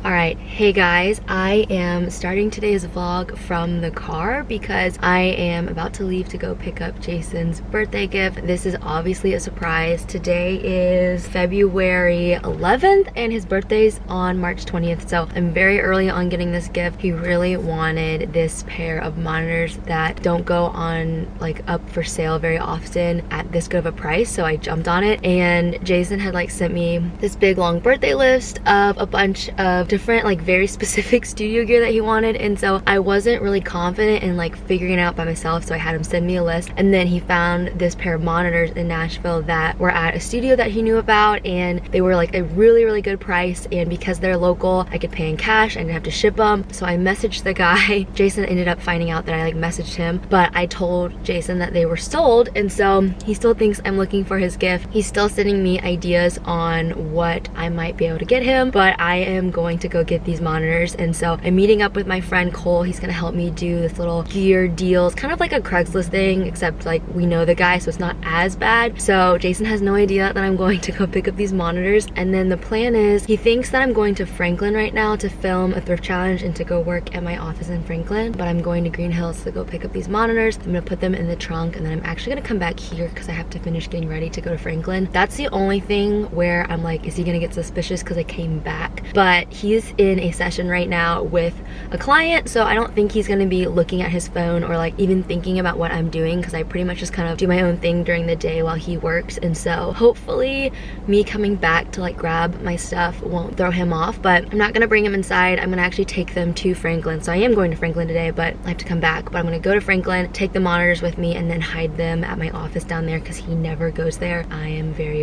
Alright, hey guys, I am starting today's vlog from the car because I am about to leave to go pick up Jason's birthday gift. This is obviously a surprise. Today is February 11th and his birthday's on March 20th, so I'm very early on getting this gift. He really wanted this pair of monitors that don't go on like up for sale very often at this good of a price, so I jumped on it. And Jason had like sent me this big long birthday list of a bunch of different like very specific studio gear that he wanted, and so I wasn't really confident in like figuring it out by myself, so I had him send me a list. And then he found this pair of monitors in Nashville that were at a studio that he knew about, and they were like a really good price, and because they're local I could pay in cash, I didn't have to ship them. So I messaged the guy. Jason ended up finding out that I like messaged him, but I told Jason that they were sold, and so he still thinks I'm looking for his gift. He's still sending me ideas on what I might be able to get him, but I am going to go get these monitors. And so I'm meeting up with my friend Cole. He's gonna help me do this little gear deals, kind of like a Craigslist thing, except like we know the guy, so it's not as bad. So Jason has no idea that I'm going to go pick up these monitors. And then the plan is, he thinks that I'm going to Franklin right now to film a thrift challenge and to go work at my office in Franklin, but I'm going to Green Hills to go pick up these monitors. I'm gonna put them in the trunk, and then I'm actually gonna come back here because I have to finish getting ready to go to Franklin. That's the only thing where I'm like, is he gonna get suspicious because I came back? But he's in a session right now with a client, so I don't think he's gonna be looking at his phone or like even thinking about what I'm doing, because I pretty much just kind of do my own thing during the day while he works. And so hopefully me coming back to like grab my stuff won't throw him off. But I'm not gonna bring him inside. I'm gonna actually take them to Franklin. So I am going to Franklin today, but I have to come back. But I'm gonna go to Franklin, take the monitors with me, and then hide them at my office down there because he never goes there. I am very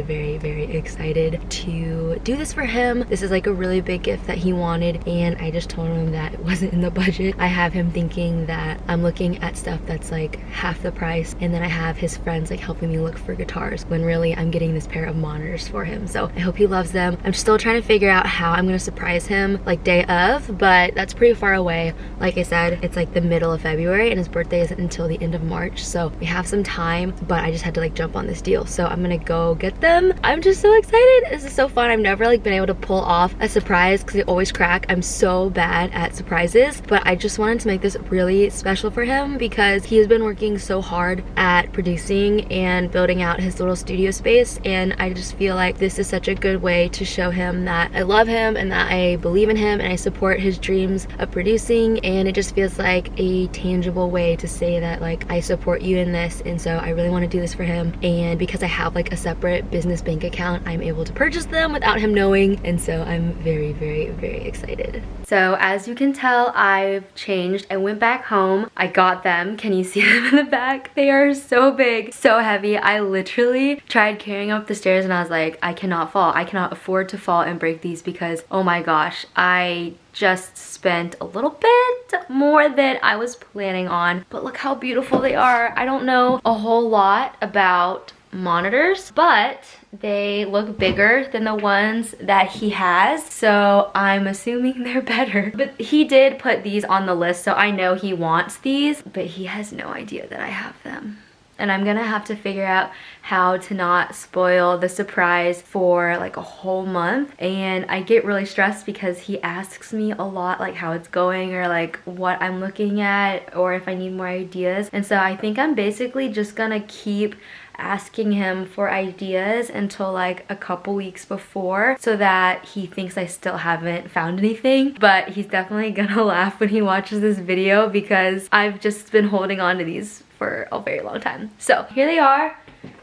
excited to do this for him. This is like a really big gift that he wanted, and I just told him that it wasn't in the budget. I have him thinking that I'm looking at stuff that's like half the price, and then I have his friends like helping me look for guitars, when really I'm getting this pair of monitors for him. So I hope he loves them. I'm still trying to figure out how I'm gonna surprise him like day of, but that's pretty far away. Like I said, it's like the middle of February and his birthday isn't until the end of March, so we have some time, but I just had to like jump on this deal. So I'm gonna go get them. I'm just so excited. This is so fun. I've never like been able to pull off a surprise because they always crack. I'm so bad at surprises, but I just wanted to make this really special for him because he has been working so hard at producing and building out his little studio space, and I just feel like this is such a good way to show him that I love him and that I believe in him and I support his dreams of producing. And it just feels like a tangible way to say that like I support you in this. And so I really want to do this for him, and because I have like a separate business bank account, I'm able to purchase them without him knowing, and so I'm very excited. So as you can tell, I've changed. I went back home. I got them. Can you see them in the back? They are so big, so heavy. I literally tried carrying up the stairs and I was like, I cannot fall. I cannot afford to fall and break these because, oh my gosh, I just spent a little bit more than I was planning on. But look how beautiful they are. I don't know a whole lot about monitors, but they look bigger than the ones that he has, so I'm assuming they're better. But he did put these on the list, so I know he wants these, but he has no idea that I have them. And I'm gonna have to figure out how to not spoil the surprise for like a whole month. And I get really stressed because he asks me a lot like how it's going or like what I'm looking at or if I need more ideas. And so I think I'm basically just gonna keep asking him for ideas until like a couple weeks before, so that he thinks I still haven't found anything. But he's definitely gonna laugh when he watches this video because I've just been holding on to these for a very long time. So here they are.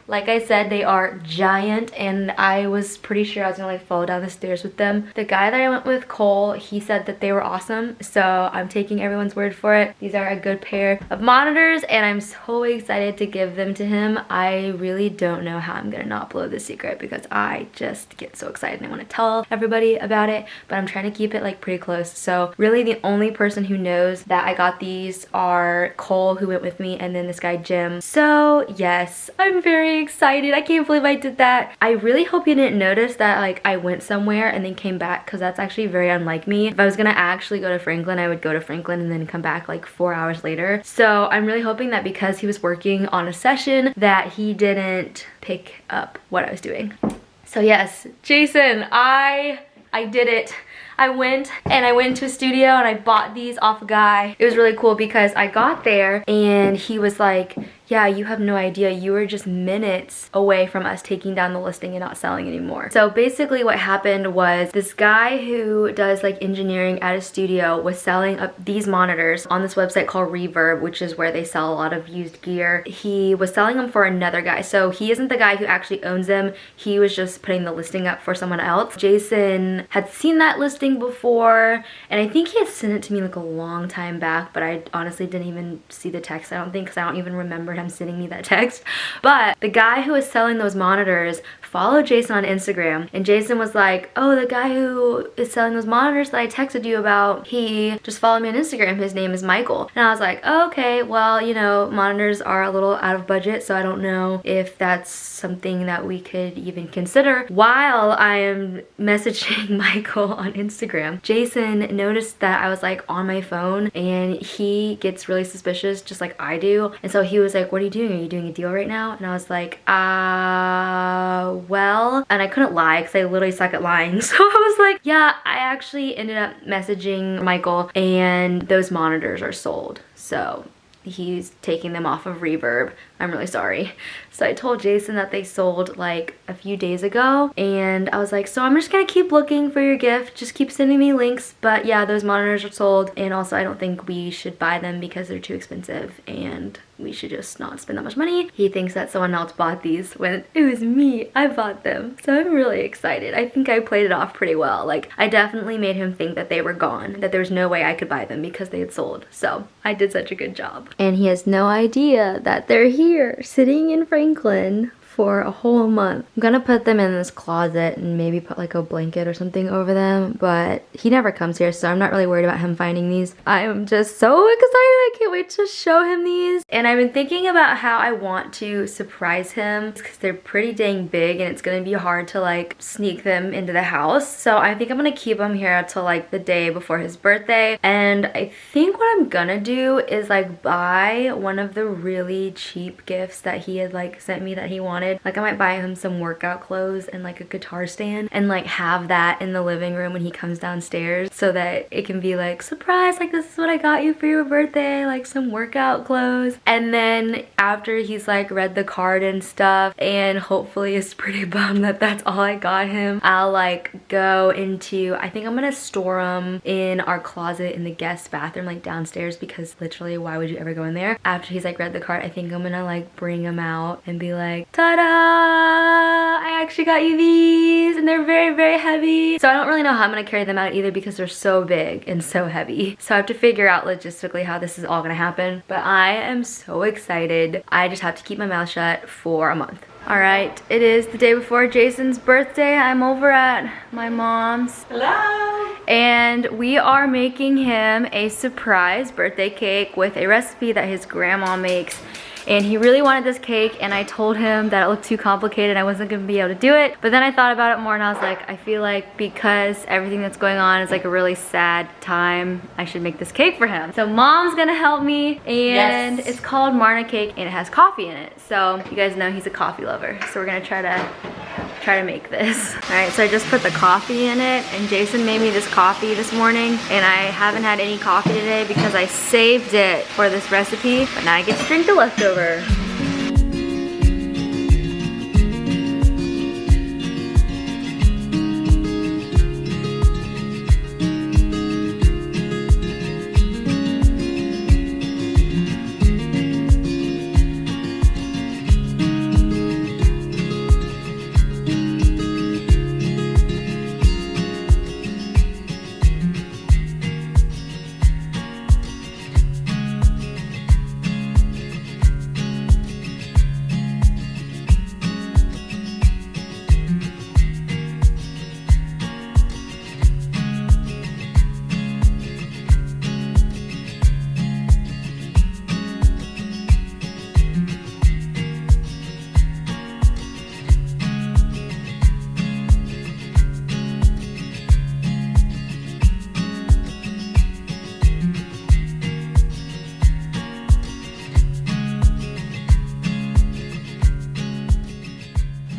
Like I said, they are giant, and I was pretty sure I was gonna like fall down the stairs with them. The guy that I went with, Cole, he said that they were awesome, so I'm taking everyone's word for it. These are a good pair of monitors, and I'm so excited to give them to him. I really don't know how I'm gonna not blow this secret because I just get so excited and I want to tell everybody about it, but I'm trying to keep it like pretty close. So really the only person who knows that I got these are Cole, who went with me, and then this guy Jim. So yes, I'm very excited. I can't believe I did that. I really hope you didn't notice that like I went somewhere and then came back, because that's actually very unlike me. If I was gonna actually go to Franklin, I would go to Franklin and then come back like 4 hours later. So I'm really hoping that because he was working on a session that he didn't pick up what I was doing. So yes, Jason, I did it. I went to a studio and I bought these off a guy. It was really cool because I got there and he was like, yeah, you have no idea. You were just minutes away from us taking down the listing and not selling anymore. So basically what happened was this guy who does like engineering at a studio was selling these monitors on this website called Reverb, which is where they sell a lot of used gear. He was selling them for another guy. So he isn't the guy who actually owns them. He was just putting the listing up for someone else. Jason had seen that listing before and I think he had sent it to me like a long time back, but I honestly didn't even see the text, I don't think, because I don't even remember him sending me that text. But the guy who was selling those monitors followed Jason on Instagram and Jason was like, oh, the guy who is selling those monitors that I texted you about, he just followed me on Instagram. His name is Michael. And I was like, oh, okay, well, you know, monitors are a little out of budget, so I don't know if that's something that we could even consider. While I am messaging Michael on Instagram, Jason noticed that I was like on my phone and he gets really suspicious just like I do. And so he was like, what are you doing? Are you doing a deal right now? And I was like, well, and I couldn't lie because I literally suck at lying. So I was like, yeah, I actually ended up messaging Michael and those monitors are sold. So he's taking them off of Reverb. I'm really sorry. So I told Jason that they sold like a few days ago and I was like, so I'm just gonna keep looking for your gift, just keep sending me links, but yeah, those monitors are sold and also I don't think we should buy them because they're too expensive and we should just not spend that much money. He thinks that someone else bought these when it was me. I bought them. So I'm really excited. I think I played it off pretty well. Like I definitely made him think that they were gone, that there was no way I could buy them because they had sold. So I did such a good job. And he has no idea that they're here sitting in Franklin for a whole month. I'm gonna put them in this closet and maybe put like a blanket or something over them, but he never comes here, so I'm not really worried about him finding these. I am just so excited. I can't wait to show him these. And I've been thinking about how I want to surprise him because they're pretty dang big and it's gonna be hard to like sneak them into the house. So I think I'm gonna keep them here until like the day before his birthday. And I think what I'm gonna do is like buy one of the really cheap gifts that he had like sent me that he wanted. Like I might buy him some workout clothes and like a guitar stand and like have that in the living room when he comes downstairs so that it can be like, surprise, like this is what I got you for your birthday, like some workout clothes. And then after he's like read the card and stuff and hopefully is pretty bummed that that's all I got him, I'll like go into, I think I'm gonna store them in our closet in the guest bathroom like downstairs because literally why would you ever go in there? After he's like read the card, I think I'm gonna like bring them out and be like, ta-da! I actually got you these and they're very, very heavy. So I don't really know how I'm gonna carry them out either because they're so big and so heavy. So I have to figure out logistically how this is all gonna happen. But I am so excited. I just have to keep my mouth shut for a month. Alright, it is the day before Jason's birthday. I'm over at my mom's. Hello! And we are making him a surprise birthday cake with a recipe that his grandma makes. And he really wanted this cake and I told him that it looked too complicated, I wasn't gonna be able to do it. But then I thought about it more and I was like, I feel like because everything that's going on is like a really sad time, I should make this cake for him. So mom's gonna help me and It's called Marna cake and it has coffee in it. So you guys know he's a coffee lover. So we're gonna try to make this. All right, so I just put the coffee in it and Jason made me this coffee this morning and I haven't had any coffee today because I saved it for this recipe, but now I get to drink the leftover.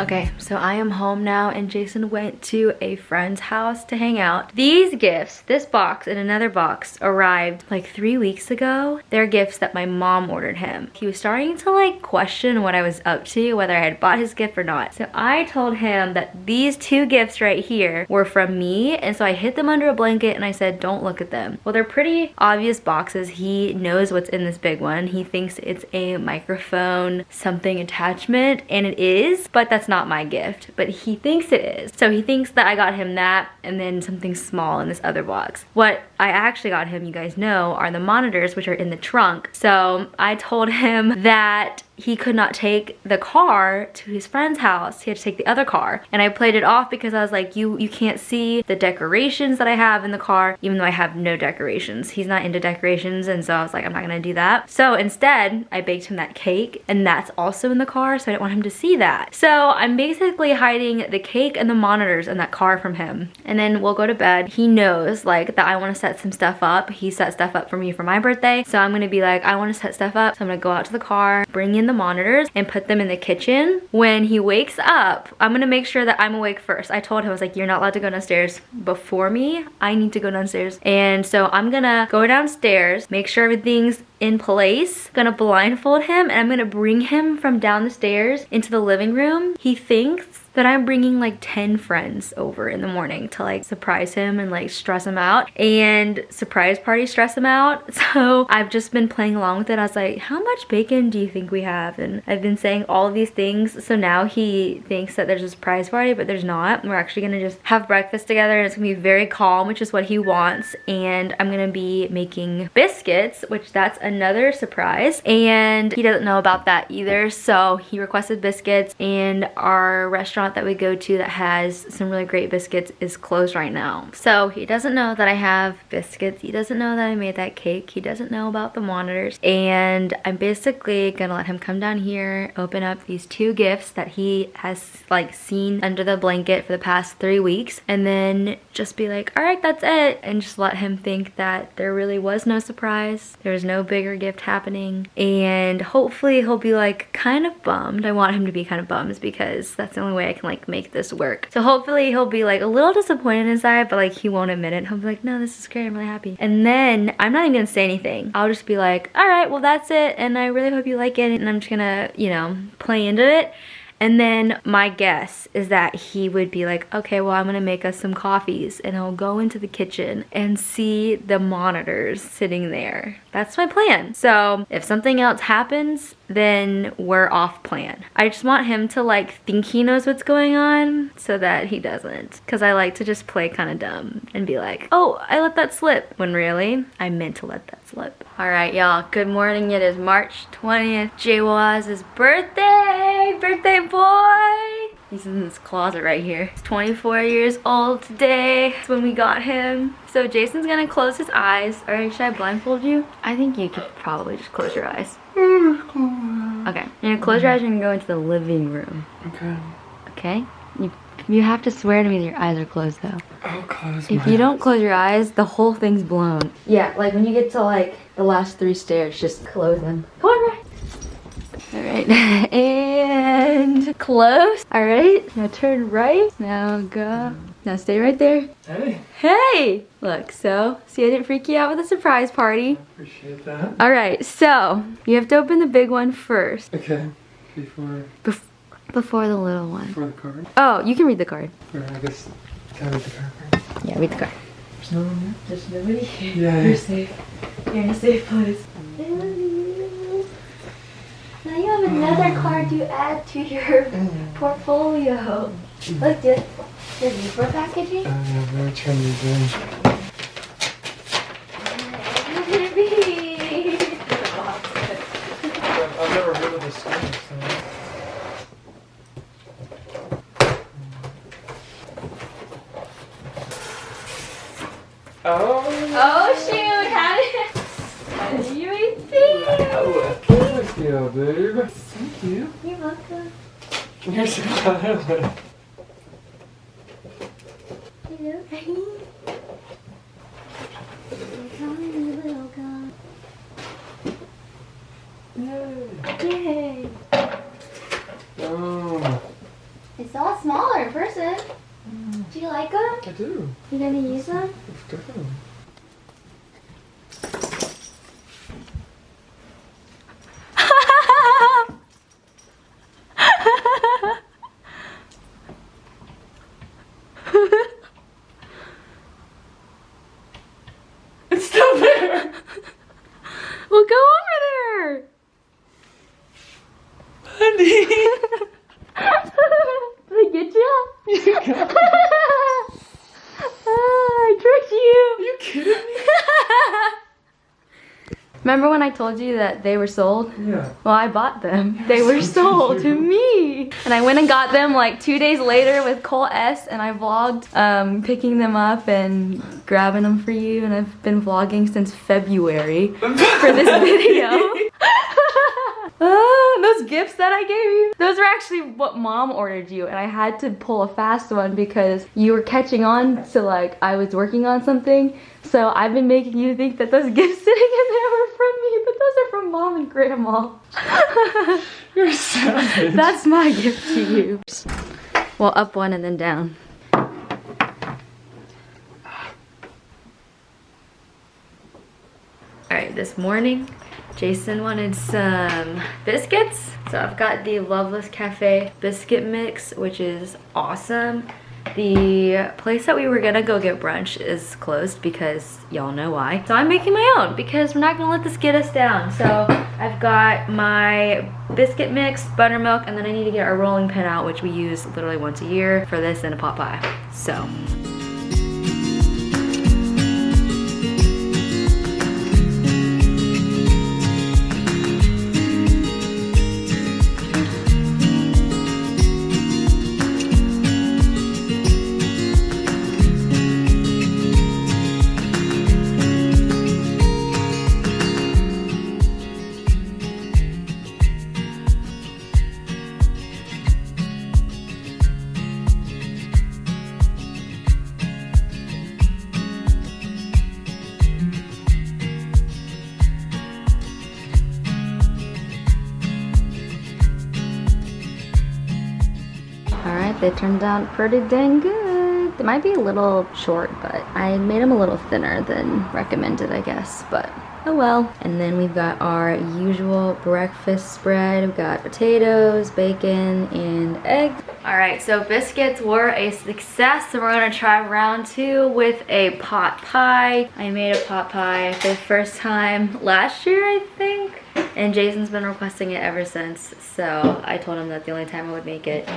Okay, so I am home now and Jason went to a friend's house to hang out. These gifts, this box and another box, arrived like 3 weeks ago. They're gifts that my mom ordered him. He was starting to like question what I was up to, whether I had bought his gift or not. So I told him that these 2 gifts right here were from me, and so I hid them under a blanket and I said, don't look at them. Well, they're pretty obvious boxes. He knows what's in this big one. He thinks it's a microphone something attachment, and it is, but that's not my gift, but he thinks it is. So he thinks that I got him that and then something small in this other box. What I actually got him, you guys know, are the monitors, which are in the trunk. So I told him that he could not take the car to his friend's house. He had to take the other car. And I played it off because I was like, you can't see the decorations that I have in the car, even though I have no decorations. He's not into decorations, and so I was like, I'm not gonna do that. So instead, I baked him that cake, and that's also in the car, so I didn't want him to see that. So I'm basically hiding the cake and the monitors in that car from him. And then we'll go to bed. He knows like that I wanna set some stuff up. He set stuff up for me for my birthday. So I'm gonna be like, I wanna set stuff up. So I'm gonna go out to the car, bring in the monitors and put them in the kitchen. When he wakes up, I'm gonna make sure that I'm awake first. I told him, I was like, you're not allowed to go downstairs before me. I need to go downstairs. And so I'm gonna go downstairs, make sure everything's in place, gonna blindfold him, and I'm gonna bring him from down the stairs into the living room. He thinks that I'm bringing like 10 friends over in the morning to like surprise him and like stress him out, and surprise party stress him out. So I've just been playing along with it. I was like, how much bacon do you think we have? And I've been saying all of these things. So now he thinks that there's a surprise party, but there's not. We're actually gonna just have breakfast together, and it's gonna be very calm, which is what he wants. And I'm gonna be making biscuits, which that's another surprise. And he doesn't know about that either. So he requested biscuits, and our restaurant that we go to that has some really great biscuits is closed right now. So he doesn't know that I have biscuits. He doesn't know that I made that cake. He doesn't know about the monitors. And I'm basically gonna let him come down here, open up these 2 gifts that he has like seen under the blanket for the past 3 weeks, and then just be like, all right, that's it. And just let him think that there really was no surprise. There was no bigger gift happening. And hopefully he'll be like kind of bummed. I want him to be kind of bummed because that's the only way I can like make this work. So hopefully he'll be like a little disappointed inside, but like he won't admit it. He'll be like, no, this is great, I'm really happy. And then I'm not even gonna say anything. I'll just be like, all right, well that's it, and I really hope you like it, and I'm just gonna, you know, play into it. And then my guess is that he would be like, okay, well, I'm gonna make us some coffees, and he'll go into the kitchen and see the monitors sitting there. That's my plan. So if something else happens, then we're off plan. I just want him to like think he knows what's going on so that he doesn't. Cause I like to just play kind of dumb and be like, oh, I let that slip. When really, I meant to let that slip. All right, y'all, good morning. It is March 20th, Jawaz's birthday. Birthday boy. He's in this closet right here. He's 24 years old today. That's when we got him. So Jason's gonna close his eyes. All right, should I blindfold you? I think you could probably just close your eyes. Okay, you're gonna close your eyes and you're gonna go into the living room. Okay. Okay? You have to swear to me that your eyes are closed though. I'll close If you don't close your eyes, the whole thing's blown. Yeah, like when you get to like the last 3 stairs, just close them. Come on, Ryan. All right, and close. All right, now turn right. Now go. Now stay right there. Hey. Hey! Look, so, see I didn't freak you out with a surprise party. Appreciate that. All right, so you have to open the big one first. Okay. Before Before the little one. Before the card. Oh, you can read the card. Or I guess, can I read the card? Yeah, read the card. There's no one here? There's nobody here. Yeah. You're safe. You're in a safe place. Now you have another card to add to your portfolio. Look, the zebra packaging. Yeah, we're gonna turn these in. I've never heard of this stuff, so. Oh shoot! How did you think? Thank you, babe. Thank you. You're welcome. You're so kind. Yay. Yay! Oh. I do. You gonna use them? Definitely. It's still there. We'll go over there. Honey. Did I get you? You got me. I tricked you. Are you kidding me? Remember when I told you that they were sold? Yeah. Well, I bought them. They were sold to me. And I went and got them like 2 days later with Cole S. And I vlogged picking them up and grabbing them for you. And I've been vlogging since February for this video. Those gifts that I gave you, those are actually what Mom ordered you, and I had to pull a fast one because you were catching on to like I was working on something. So I've been making you think that those gifts sitting in there were from me, but those are from Mom and Grandma. You're savage. That's my gift to you. Well, up one and then down. Alright, this morning Jason wanted some biscuits, so I've got the Loveless Cafe biscuit mix, which is awesome. The place that we were gonna go get brunch is closed because y'all know why. So I'm making my own because we're not gonna let this get us down. So I've got my biscuit mix, buttermilk, and then I need to get our rolling pin out, which we use literally once a year for this and a pot pie. So. They turned out pretty dang good. They might be a little short, but I made them a little thinner than recommended, I guess, but oh well. And then we've got our usual breakfast spread. We've got potatoes, bacon, and eggs. All right, so biscuits were a success, and we're gonna try round 2 with a pot pie. I made a pot pie for the first time last year, I think, and Jason's been requesting it ever since, so I told him that the only time I would make it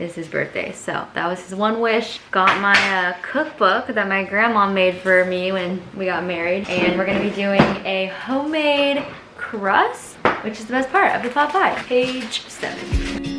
is his birthday. So that was his one wish. Got my cookbook that my grandma made for me when we got married, and we're gonna be doing a homemade crust, which is the best part of the pot pie. Page 7.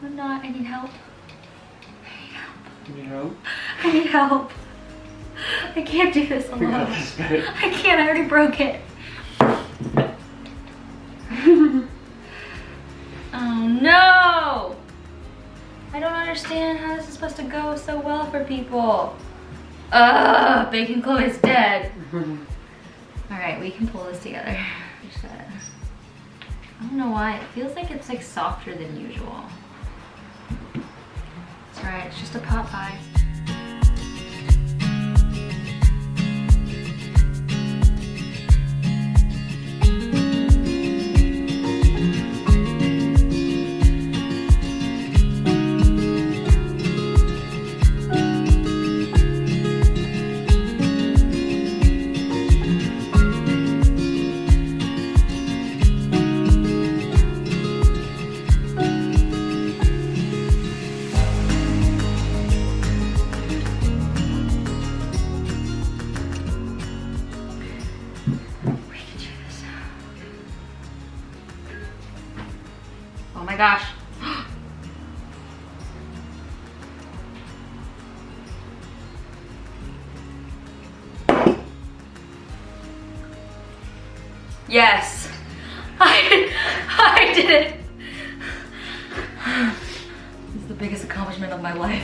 I'm not. I need help. You need help? I need help. I can't do this alone. I can't. I already broke it. Oh no! I don't understand how this is supposed to go so well for people. Bacon Chloe's dead. Alright, we can pull this together. don't know why. It feels like it's like softer than usual. It's alright, it's just a pot pie. Oh my gosh. Yes. I did it. This is the biggest accomplishment of my life.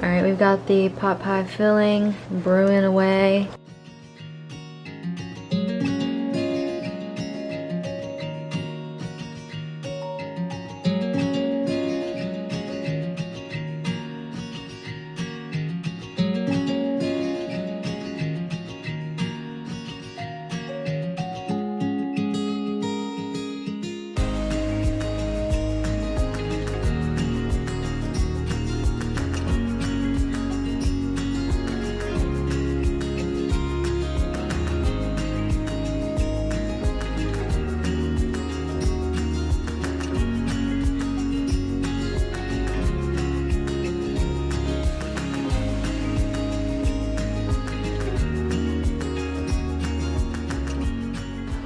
Alright, we've got the pot pie filling brewing away.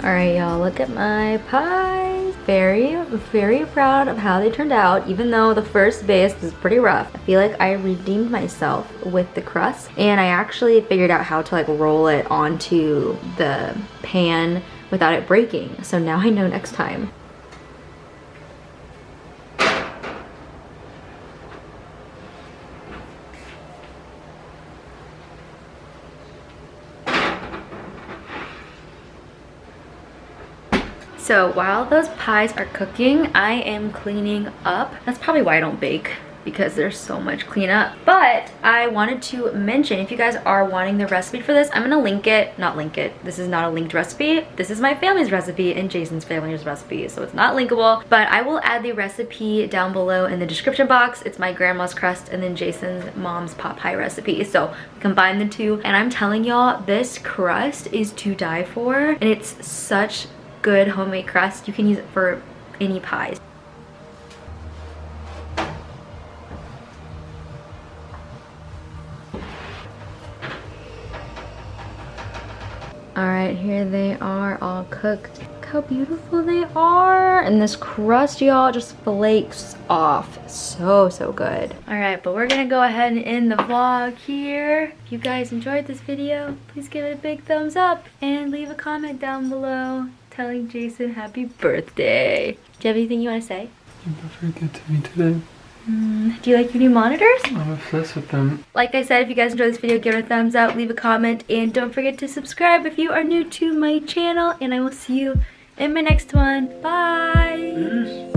Alright y'all, look at my pies. Very proud of how they turned out, even though the first base was pretty rough. I feel like I redeemed myself with the crust, and I actually figured out how to like roll it onto the pan without it breaking. So now I know next time. So while those pies are cooking, I am cleaning up. That's probably why I don't bake, because there's so much cleanup. But I wanted to mention, if you guys are wanting the recipe for this, I'm gonna link it, not link it. This is not a linked recipe. This is my family's recipe and Jason's family's recipe, so it's not linkable. But I will add the recipe down below in the description box. It's my grandma's crust and then Jason's mom's pot pie recipe. So combine the two, and I'm telling y'all, this crust is to die for, and it's such good homemade crust. You can use it for any pies. Alright, here they are all cooked. Look how beautiful they are. And this crust, y'all, just flakes off. So good. Alright, but we're gonna go ahead and end the vlog here. If you guys enjoyed this video, please give it a big thumbs up and leave a comment down below telling Jason happy birthday. Do you have anything you want to say? You've been very good to me today. Do you like your new monitors? I'm obsessed with them. Like I said, if you guys enjoyed this video, give it a thumbs up, leave a comment, and don't forget to subscribe if you are new to my channel. And I will see you in my next one. Bye! Peace.